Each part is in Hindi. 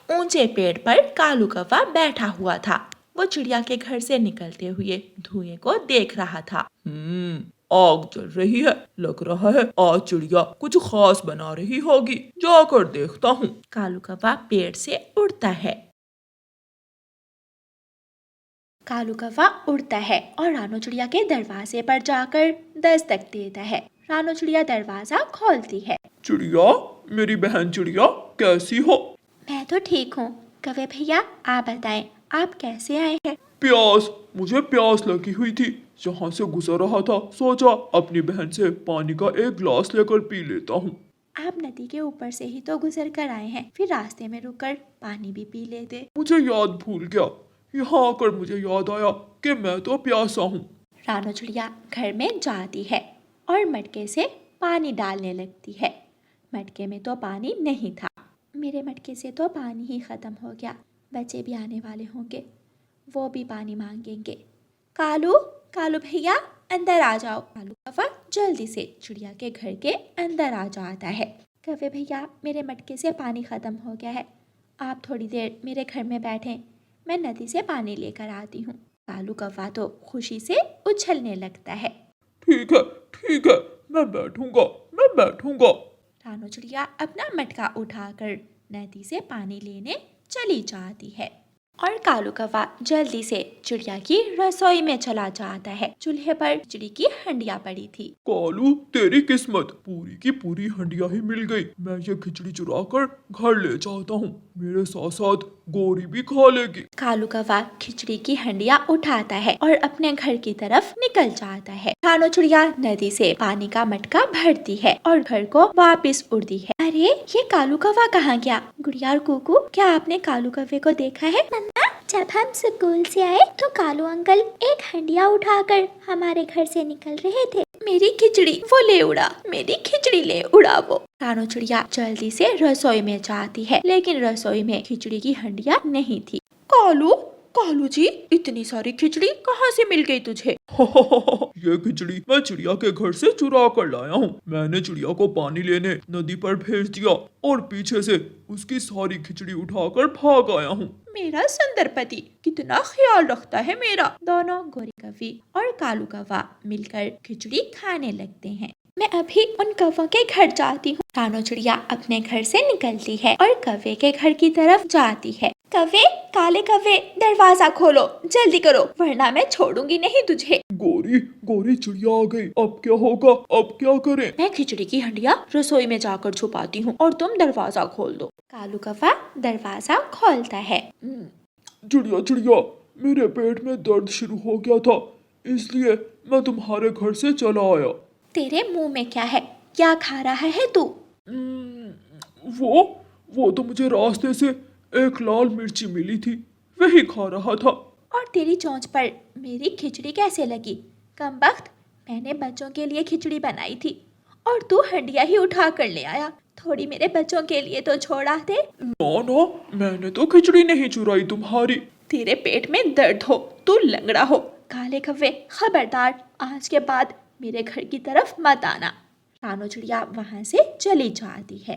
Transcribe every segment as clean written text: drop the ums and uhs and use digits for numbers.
ऊंचे पेड़ पर कालू कौवा बैठा हुआ था। वो चिड़िया के घर से निकलते हुए धुएं को देख रहा था। आग जल रही है। लग रहा है आज चिड़िया कुछ खास बना रही होगी। जाकर देखता हूँ। कालू कौवा पेड़ से उड़ता है। कालू कौवा उड़ता है और रानो चिड़िया के दरवाजे पर जाकर दस्तक देता है। रानो चिड़िया दरवाजा खोलती है। चिड़िया, मेरी बहन चिड़िया, कैसी हो? मैं तो ठीक हूँ। कौवे भैया, आप बताएं, आप कैसे आए हैं? मुझे प्यास लगी हुई थी। जहाँ से गुजर रहा था सोचा अपनी बहन से पानी का एक गिलास लेकर पी लेता हूँ। आप नदी के ऊपर से ही तो गुजर कर आए हैं, फिर रास्ते में रुककर पानी भी पी लेते। मुझे याद भूल गया। यहाँ आकर मुझे याद आया कि मैं तो प्यासा हूँ। रानो चिड़िया घर में जाती है और मटके से पानी डालने लगती है। मटके में तो पानी नहीं था। मेरे मटके से तो पानी ही खत्म हो गया। बच्चे भी आने वाले होंगे, वो भी पानी मांगेंगे। कालू, कालू भैया, अंदर आ जाओ। कालू कौवा जल्दी से चिड़िया के घर के अंदर आ जाता है। कौवे भैया, मेरे मटके से पानी खत्म हो गया है, आप थोड़ी देर मेरे घर में बैठें, मैं नदी से पानी लेकर आती हूँ। कालू कौवा तो खुशी से उछलने लगता है। ठीक है, मैं बैठूंगा। रानो चिड़िया अपना मटका उठाकर नदी से पानी लेने चली जाती है और कालू कौवा जल्दी से चिड़िया की रसोई में चला जाता है। चूल्हे पर खिचड़ी की हंडिया पड़ी थी। कालू, तेरी किस्मत, पूरी की पूरी हंडिया ही मिल गई। मैं ये खिचड़ी चुरा कर घर ले जाता हूँ। मेरे साथ साथ गोरी भी खा लेगी। कालू कौवा खिचड़ी की हंडिया उठाता है और अपने घर की तरफ निकल जाता है। रानो चिड़िया नदी से पानी का मटका भरती है और घर को वापस उड़ती है। अरे, ये कालू कौवा कहाँ गया? गुड़िया और कुकू, क्या आपने कालू कौवे को देखा है? जब हम स्कूल से आए तो कालू अंकल एक हंडिया उठाकर हमारे घर से निकल रहे थे। मेरी खिचड़ी वो ले उड़ा, मेरी खिचड़ी ले उड़ा वो। रानो चिड़िया जल्दी से रसोई में जाती है, लेकिन रसोई में खिचड़ी की हंडिया नहीं थी। कालू जी, इतनी सारी खिचड़ी कहाँ से मिल गई तुझे? ये खिचड़ी मैं चिड़िया के घर से चुरा कर लाया हूँ। मैंने चिड़िया को पानी लेने नदी पर भेज दिया और पीछे से उसकी सारी खिचड़ी उठाकर भाग आया हूँ। मेरा सुंदर पति कितना ख्याल रखता है मेरा। दोनों गोरी कौवी और कालू कौवा मिलकर खिचड़ी खाने लगते हैं। मैं अभी उन कौवों के घर जाती हूँ। रानो चिड़िया अपने घर से निकलती है और कौवे के घर की तरफ जाती है। कौवे, काले कौवे, दरवाजा खोलो, जल्दी करो, वरना मैं छोड़ूंगी नहीं तुझे। गोरी चिड़िया आ गई। अब क्या होगा? अब क्या करें? मैं खिचड़ी की हंडिया रसोई में जाकर छुपाती हूँ और तुम दरवाजा खोल दो। कालू कौवा दरवाजा खोलता है। चिड़िया, मेरे पेट में दर्द शुरू हो गया था, इसलिए मैं तुम्हारे घर से चला आया। तेरे मुंह में क्या है? क्या खा रहा है तू? वो तो मुझे रास्ते से एक लाल मिर्ची मिली थी, वही खा रहा था। और तेरी चोंच पर मेरी खिचड़ी कैसे लगी? कमबख्त, मैंने बच्चों के लिए खिचड़ी बनाई थी और तू हंडिया ही उठा कर ले आया। थोड़ी मेरे बच्चों के लिए तो छोड़ा दे। ना, मैंने तो खिचड़ी नहीं चुराई तुम्हारी। तेरे पेट में दर्द हो, तू लंगड़ा हो। काले कौवे, खबरदार, आज के बाद मेरे घर की तरफ मत आना। रानो चिड़िया वहाँ से चली जाती है।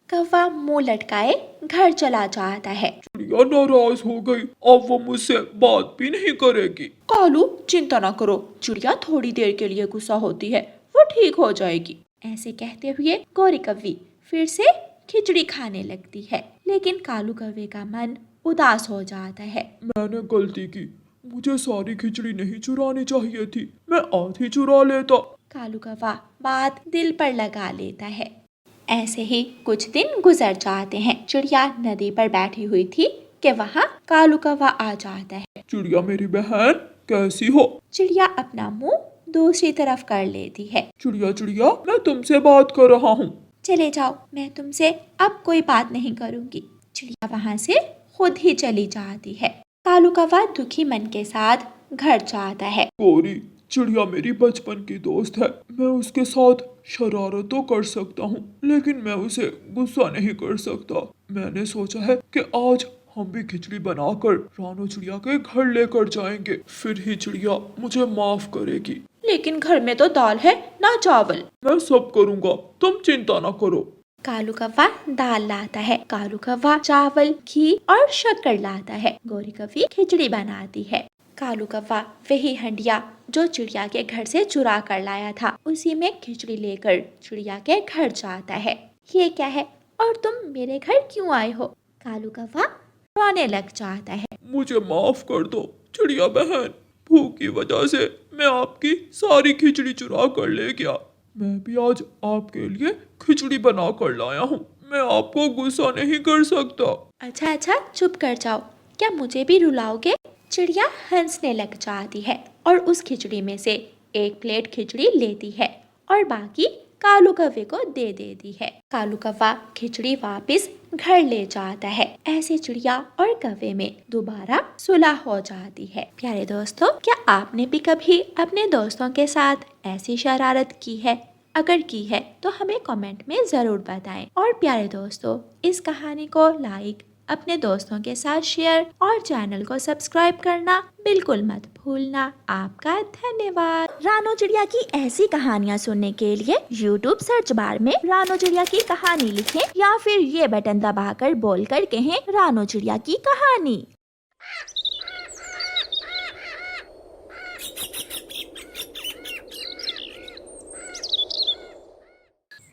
कौवा मुंह लटकाए घर चला जाता है। चिड़िया नाराज हो गई, अब वो मुझसे बात भी नहीं करेगी। कालू, चिंता ना करो, चिड़िया थोड़ी देर के लिए गुस्सा होती है, वो ठीक हो जाएगी। ऐसे कहते हुए गोरी कौवी फिर से खिचड़ी खाने लगती है, लेकिन कालू कौवे का मन उदास हो जाता है। मैंने गलती की, मुझे सारी खिचड़ी नहीं चुरानी चाहिए थी, मैं आधी चुरा लेता। कालू कौवा बात दिल पर लगा लेता है। ऐसे ही कुछ दिन गुजर जाते हैं। चिड़िया नदी पर बैठी हुई थी कि वहाँ कालू कौवा आ जाता है। चिड़िया मेरी बहन, कैसी हो? चिड़िया अपना मुंह दूसरी तरफ कर लेती है। चिड़िया, मैं तुमसे बात कर रहा हूँ। चले जाओ, मैं तुमसे अब कोई बात नहीं करूँगी। चिड़िया वहाँ से खुद ही चली जाती है। कालू कौवा दुखी मन के साथ घर जाता है। गोरी, चिड़िया मेरी बचपन की दोस्त है, मैं उसके साथ शरारत तो कर सकता हूँ, लेकिन मैं उसे गुस्सा नहीं कर सकता। मैंने सोचा है कि आज हम भी खिचड़ी बनाकर रानो चिड़िया के घर लेकर जाएंगे, फिर ही चिड़िया मुझे माफ करेगी। लेकिन घर में तो दाल है ना चावल। मैं सब करूँगा, तुम चिंता ना करो। कालू कौवा दाल लाता है, कालू कौवा चावल, घी और शक्कर लाता है, गोरी कौवी खिचड़ी बनाती है। कालू कौवा वही हंडिया जो चिड़िया के घर से चुरा कर लाया था, उसी में खिचड़ी लेकर चिड़िया के घर जाता है। ये क्या है और तुम मेरे घर क्यों आए हो? कालू कौवा रोने लग जाता है। मुझे माफ कर दो चिड़िया बहन, भूख की वजह से मैं आपकी सारी खिचड़ी चुरा कर ले गया। मैं भी आज आपके लिए खिचड़ी बना कर लाया हूँ, मैं आपको गुस्सा नहीं कर सकता। अच्छा चुप कर जाओ, क्या मुझे भी रुलाओगे? चिड़िया हंसने लग जाती है और उस खिचड़ी में से एक प्लेट खिचड़ी लेती है और बाकी कालू कौवे को दे देती है। कालू कौवा खिचड़ी वापस घर ले जाता है। ऐसे चिड़िया और कौवे में दोबारा सुलह हो जाती है। प्यारे दोस्तों, क्या आपने भी कभी अपने दोस्तों के साथ ऐसी शरारत की है? अगर की है तो हमें कमेंट में जरूर बताएं। और प्यारे दोस्तों, इस कहानी को लाइक, अपने दोस्तों के साथ शेयर और चैनल को सब्सक्राइब करना बिल्कुल मत भूलना। आपका धन्यवाद। रानो चिड़िया की ऐसी कहानियाँ सुनने के लिए YouTube सर्च बार में रानो चिड़िया की कहानी लिखें या फिर ये बटन दबाकर बोलकर कहें रानो चिड़िया की कहानी।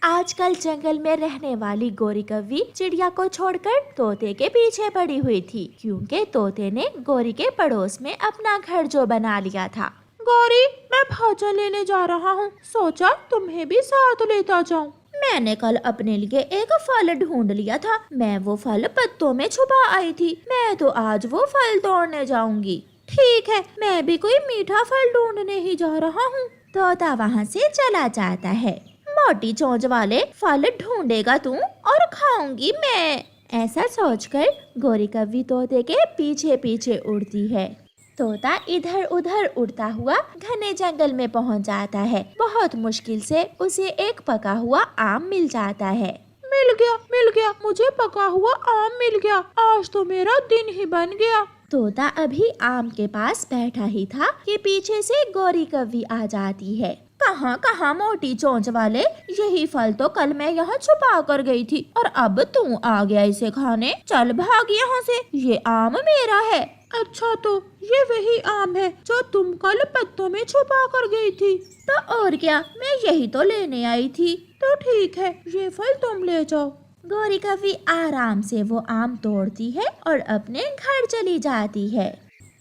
आजकल जंगल में रहने वाली गोरी कौवी चिड़िया को छोड़कर तोते के पीछे पड़ी हुई थी, क्योंकि तोते ने गोरी के पड़ोस में अपना घर जो बना लिया था। गोरी, मैं भोजन लेने जा रहा हूँ, सोचा तुम्हें भी साथ लेता जाऊँ। मैंने कल अपने लिए एक फल ढूंढ लिया था, मैं वो फल पत्तों में छुपा आई थी, मैं तो आज वो फल तोड़ने जाऊंगी। ठीक है, मैं भी कोई मीठा फल ढूंढने ही जा रहा हूँ। तोता वहाँ से चला जाता है। मोटी चोंच वाले फल ढूंढेगा तू और खाऊंगी मैं, ऐसा सोचकर गोरी कौवी तोते के पीछे पीछे उड़ती है। तोता इधर उधर उड़ता हुआ घने जंगल में पहुंच जाता है। बहुत मुश्किल से उसे एक पका हुआ आम मिल जाता है। मिल गया, मुझे पका हुआ आम मिल गया, आज तो मेरा दिन ही बन गया। तोता अभी आम के पास बैठा ही था कि पीछे से गोरी कौवी आ जाती है। कहाँ मोटी चोंच वाले, यही फल तो कल मैं यहाँ छुपा कर गई थी और अब तू आ गया इसे खाने। चल भाग यहाँ से, ये आम मेरा है। अच्छा, तो ये वही आम है जो तुम कल पत्तों में छुपा कर गई थी? तो और क्या, मैं यही तो लेने आई थी। तो ठीक है, ये फल तुम ले जाओ। गोरी कौवी आराम से वो आम तोड़ती है और अपने घर चली जाती है।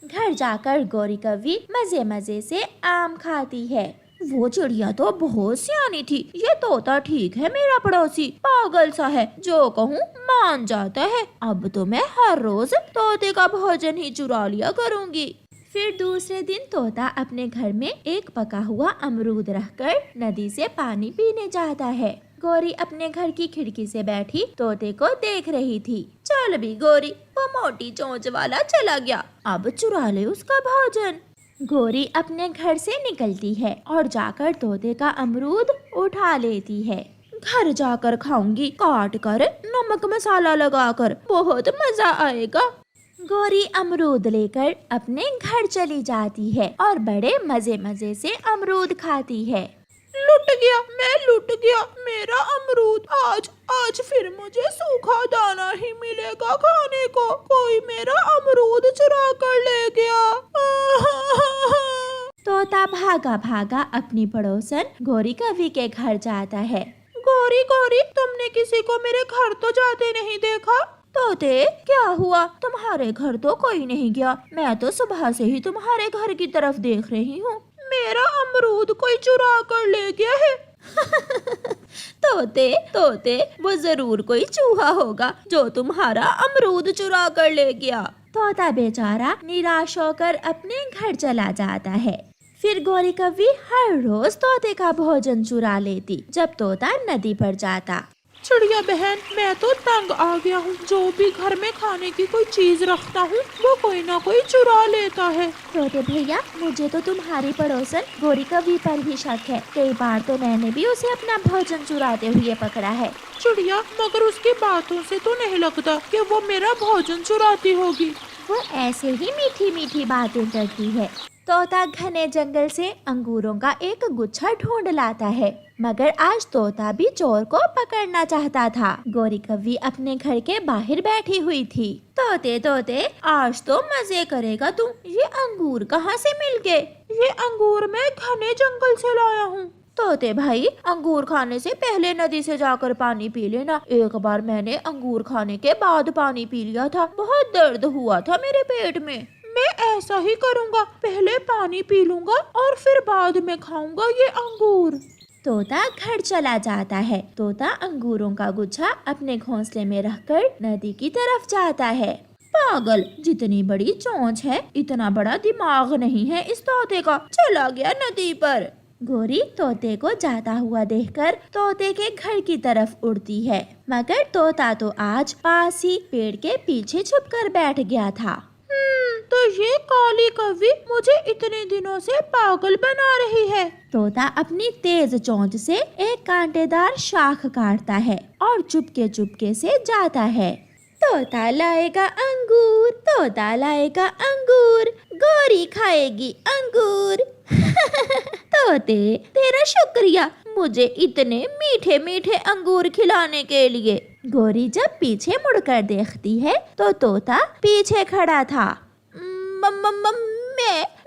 घर जाकर गोरी कौवी मजे मजे से आम खाती है। वो चिड़िया तो बहुत सियानी थी, ये तोता ठीक है मेरा पड़ोसी, पागल सा है, जो कहूँ मान जाता है। अब तो मैं हर रोज तोते का भोजन ही चुरा लिया करूँगी। फिर दूसरे दिन तोता अपने घर में एक पका हुआ अमरूद रखकर नदी से पानी पीने जाता है। गोरी अपने घर की खिड़की से बैठी तोते को देख रही थी। चल भी गोरी, वो मोटी चोंच वाला चला गया, अब चुरा ले उसका भोजन। गोरी अपने घर से निकलती है और जाकर तोते का अमरूद उठा लेती है। घर जाकर खाऊंगी, काट कर नमक मसाला लगाकर, बहुत मजा आएगा। गोरी अमरूद लेकर अपने घर चली जाती है और बड़े मजे मजे से अमरूद खाती है। मैं लुट गया, मेरा अमरूद। आज फिर मुझे सूखा दाना ही मिलेगा खाने को, कोई मेरा अमरूद चुरा कर ले गया। तोता भागा भागा अपनी पड़ोसन गोरी कौवी के घर जाता है। गोरी, तुमने किसी को मेरे घर तो जाते नहीं देखा? तोते, क्या हुआ? तुम्हारे घर तो कोई नहीं गया, मैं तो सुबह से ही तुम्हारे घर की तरफ देख रही हूँ। मेरा अमरूद कोई चुरा कर ले गया है। तोते, वो जरूर कोई चूहा होगा जो तुम्हारा अमरूद चुरा कर ले गया। तोता बेचारा निराश होकर अपने घर चला जाता है। फिर गोरी कौवी हर रोज तोते का भोजन चुरा लेती जब तोता नदी पर जाता। चिड़िया बहन, मैं तो तंग आ गया हूँ, जो भी घर में खाने की कोई चीज रखता हूँ वो कोई ना कोई चुरा लेता है। तोते भैया, मुझे तो तुम्हारी पड़ोसन गोरी कौवी पर भी शक है, कई बार तो मैंने भी उसे अपना भोजन चुराते हुए पकड़ा है। चिड़िया, मगर उसकी बातों से तो नहीं लगता कि वो मेरा भोजन चुराती होगी। वो ऐसे ही मीठी मीठी बातें करती है। तोता घने जंगल से अंगूरों का एक गुच्छा ढूंढ लाता है मगर आज तोता भी चोर को पकड़ना चाहता था। गोरी कव्वी अपने घर के बाहर बैठी हुई थी। तोते तोते आज तो मजे करेगा तू। ये अंगूर कहाँ से मिल गए? ये अंगूर मैं घने जंगल से लाया हूँ। तोते भाई, अंगूर खाने से पहले नदी से जाकर पानी पी लेना। एक बार मैंने अंगूर खाने के बाद पानी पी लिया था, बहुत दर्द हुआ था मेरे पेट में। मैं ऐसा ही करूँगा, पहले पानी पी लूँगा और फिर बाद में खाऊंगा ये अंगूर। तोता घर चला जाता है। तोता अंगूरों का गुच्छा अपने घोंसले में रखकर नदी की तरफ जाता है। पागल, जितनी बड़ी चोंच है इतना बड़ा दिमाग नहीं है इस तोते का। चला गया नदी पर। गोरी तोते को जाता हुआ देखकर तोते के घर की तरफ उड़ती है, मगर तोता तो आज पास ही पेड़ के पीछे छुपकर बैठ गया था। तो ये काली कव्वी मुझे इतने दिनों से पागल बना रही है। तोता अपनी तेज चोंच से एक कांटेदार शाख काटता है और चुपके से जाता है। तोता लाएगा अंगूर, तोता लाएगा अंगूर, गोरी खाएगी अंगूर। तोते, तेरा शुक्रिया मुझे इतने मीठे मीठे अंगूर खिलाने के लिए। गोरी जब पीछे मुड़कर देखती है तो तोता पीछे खड़ा था।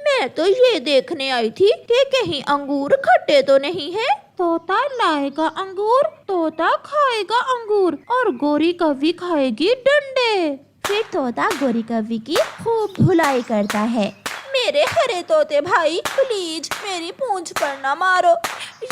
मैं तो ये देखने आई थी कि कहीं अंगूर खट्टे तो नहीं है। तोता लाएगा अंगूर, तोता खाएगा अंगूर और गोरी कव्वी खाएगी डंडे। फिर तोता गोरी कव्वी की खूब धुलाई करता है। मेरे हरे तोते भाई, प्लीज मेरी पूंछ पर ना मारो,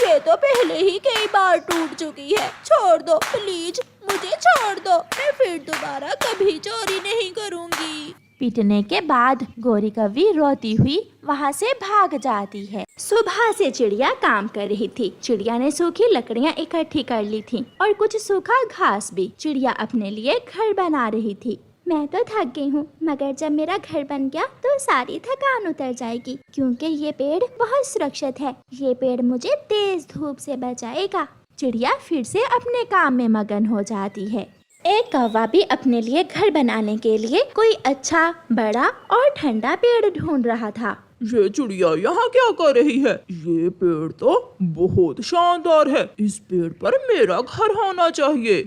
ये तो पहले ही कई बार टूट चुकी है। छोड़ दो प्लीज, मुझे छोड़ दो, मैं फिर दोबारा कभी चोरी नहीं करूँगी। पीटने के बाद गोरी कव्वी रोती हुई वहाँ से भाग जाती है। सुबह से चिड़िया काम कर रही थी। चिड़िया ने सूखी लकड़ियाँ इकट्ठी कर ली थी और कुछ सूखा घास भी। चिड़िया अपने लिए घर बना रही थी। मैं तो थक गई हूँ, मगर जब मेरा घर बन गया तो सारी थकान उतर जाएगी, क्योंकि ये पेड़ बहुत सुरक्षित है। ये पेड़ मुझे तेज धूप से बचाएगा। चिड़िया फिर से अपने काम में मगन हो जाती है। एक कौवा भी अपने लिए घर बनाने के लिए कोई अच्छा, बड़ा और ठंडा पेड़ ढूंढ रहा था। ये चिड़िया यहाँ क्या कर रही है? ये पेड़ तो बहुत शानदार है, इस पेड़ पर मेरा घर होना चाहिए।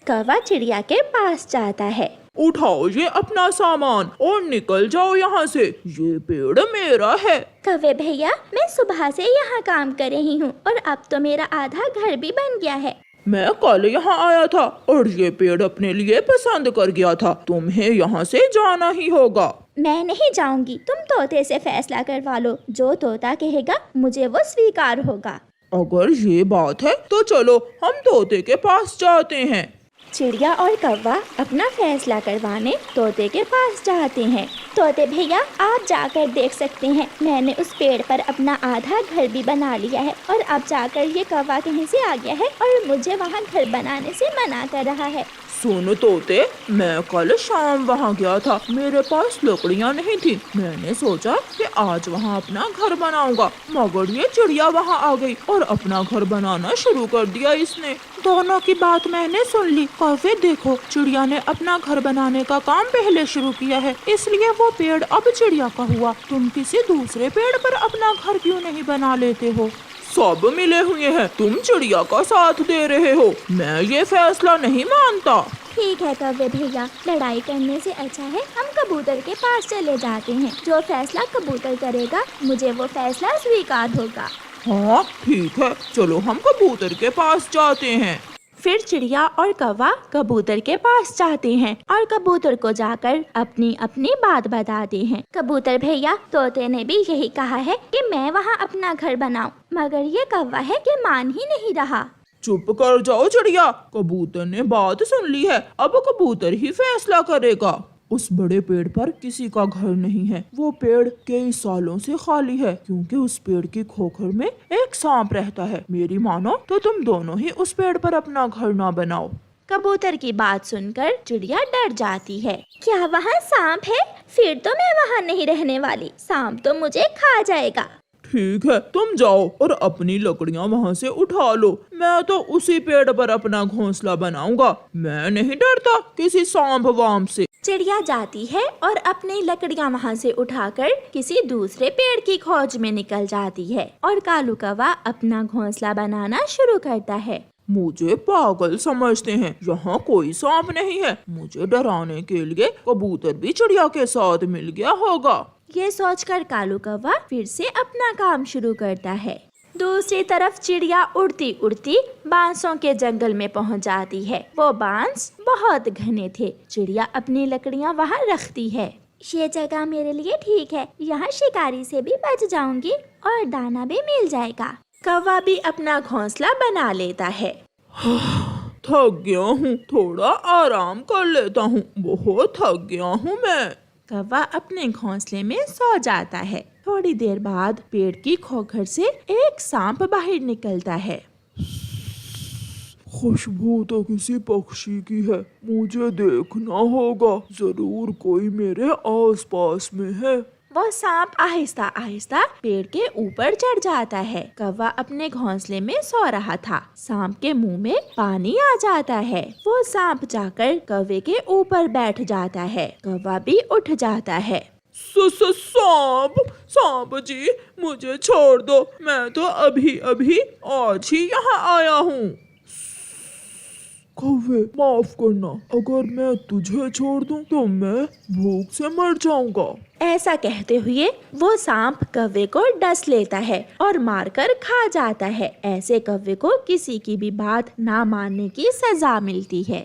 कौवा चिड़िया के पास जाता है। उठाओ ये अपना सामान और निकल जाओ यहाँ से, ये पेड़ मेरा है। कौवे भैया, मैं सुबह से यहाँ काम कर रही हूँ और अब तो मेरा आधा घर भी बन गया है। मैं कल यहाँ आया था और ये पेड़ अपने लिए पसंद कर गया था। तुम्हें यहाँ से जाना ही होगा। मैं नहीं जाऊंगी, तुम तोते से फैसला करवा लो। जो तोता कहेगा मुझे वो स्वीकार होगा। अगर ये बात है तो चलो हम तोते के पास जाते हैं। चिड़िया और कौवा अपना फैसला करवाने तोते के पास जाते हैं। तोते भैया, आप जाकर देख सकते हैं, मैंने उस पेड़ पर अपना आधा घर भी बना लिया है और अब जाकर ये कौवा कहीं से आ गया है और मुझे वहाँ घर बनाने से मना कर रहा है। सुन तोते, मैं कल शाम वहाँ गया था, मेरे पास लकड़ियाँ नहीं थी। मैंने सोचा कि आज वहाँ अपना घर बनाऊंगा, मगर ये चिड़िया वहाँ आ गई और अपना घर बनाना शुरू कर दिया इसने। दोनों की बात मैंने सुन ली। कौवे देखो, चिड़िया ने अपना घर बनाने का काम पहले शुरू किया है, इसलिए वो पेड़ अब चिड़िया का हुआ। तुम किसी दूसरे पेड़ पर अपना घर क्यों नहीं बना लेते हो? सब मिले हुए हैं, तुम चिड़िया का साथ दे रहे हो। मैं ये फैसला नहीं मानता। ठीक है कौवे भैया, लड़ाई करने से अच्छा है हम कबूतर के पास चले जाते हैं। जो फैसला कबूतर करेगा मुझे वो फैसला स्वीकार होगा। हाँ ठीक है, चलो हम कबूतर के पास जाते हैं। फिर चिड़िया और कौवा कबूतर के पास जाते हैं और कबूतर को जाकर अपनी अपनी बात बताते हैं। कबूतर भैया, तोते ने भी यही कहा है कि मैं वहाँ अपना घर बनाऊं, मगर ये कौवा है कि मान ही नहीं रहा। चुप कर जाओ चिड़िया, कबूतर ने बात सुन ली है, अब कबूतर ही फैसला करेगा। उस बड़े पेड़ पर किसी का घर नहीं है। वो पेड़ कई सालों से खाली है, क्योंकि उस पेड़ की खोखर में एक सांप रहता है। मेरी मानो तो तुम दोनों ही उस पेड़ पर अपना घर ना बनाओ। कबूतर की बात सुनकर चिड़िया डर जाती है। क्या वहाँ सांप है? फिर तो मैं वहाँ नहीं रहने वाली, सांप तो मुझे खा जाएगा। ठीक है, तुम जाओ और अपनी लकड़ियाँ वहाँ से उठा लो। मैं तो उसी पेड़ पर अपना घोंसला बनाऊंगा। मैं नहीं डरता किसी सांप वाम से। चिड़िया जाती है और अपनी लकड़ियाँ वहाँ से उठाकर किसी दूसरे पेड़ की खोज में निकल जाती है और कालू कौवा अपना घोंसला बनाना शुरू करता है। मुझे पागल समझते हैं, यहाँ कोई सांप नहीं है। मुझे डराने के लिए कबूतर भी चिड़िया के साथ मिल गया होगा। ये सोचकर कालू कौवा फिर से अपना काम शुरू करता है। दूसरी तरफ चिड़िया उड़ती उड़ती बांसों के जंगल में पहुंच जाती है। वो बांस बहुत घने थे। चिड़िया अपनी लकड़ियाँ वहाँ रखती है। ये जगह मेरे लिए ठीक है, यहाँ शिकारी से भी बच जाऊंगी और दाना भी मिल जाएगा। कौवा भी अपना घोंसला बना लेता है। थक गया हूँ, थोड़ा आराम कर लेता हूँ। बहुत थक गया हूँ मैं। कौवा अपने घोंसले में सो जाता है। थोड़ी देर बाद पेड़ की खोखर से एक सांप बाहर निकलता है। खुशबू तो किसी पक्षी की है, मुझे देखना होगा, जरूर कोई मेरे आसपास में है। वो सांप आहिस्ता आहिस्ता पेड़ के ऊपर चढ़ जाता है। कौवा अपने घोंसले में सो रहा था। सांप के मुंह में पानी आ जाता है। वो सांप जाकर कौवे के ऊपर बैठ जाता है। कौवा भी उठ जाता है। सांप, सांप जी, मुझे छोड़ दो। मैं तो अभी अभी आज ही यहाँ आया हूँ। कौवे, माफ करना, अगर मैं तुझे छोड़ दूं तो मैं भूख से मर जाऊंगा। ऐसा कहते हुए वो सांप कौवे को डस लेता है और मारकर खा जाता है। ऐसे कौवे को किसी की भी बात ना मानने की सजा मिलती है।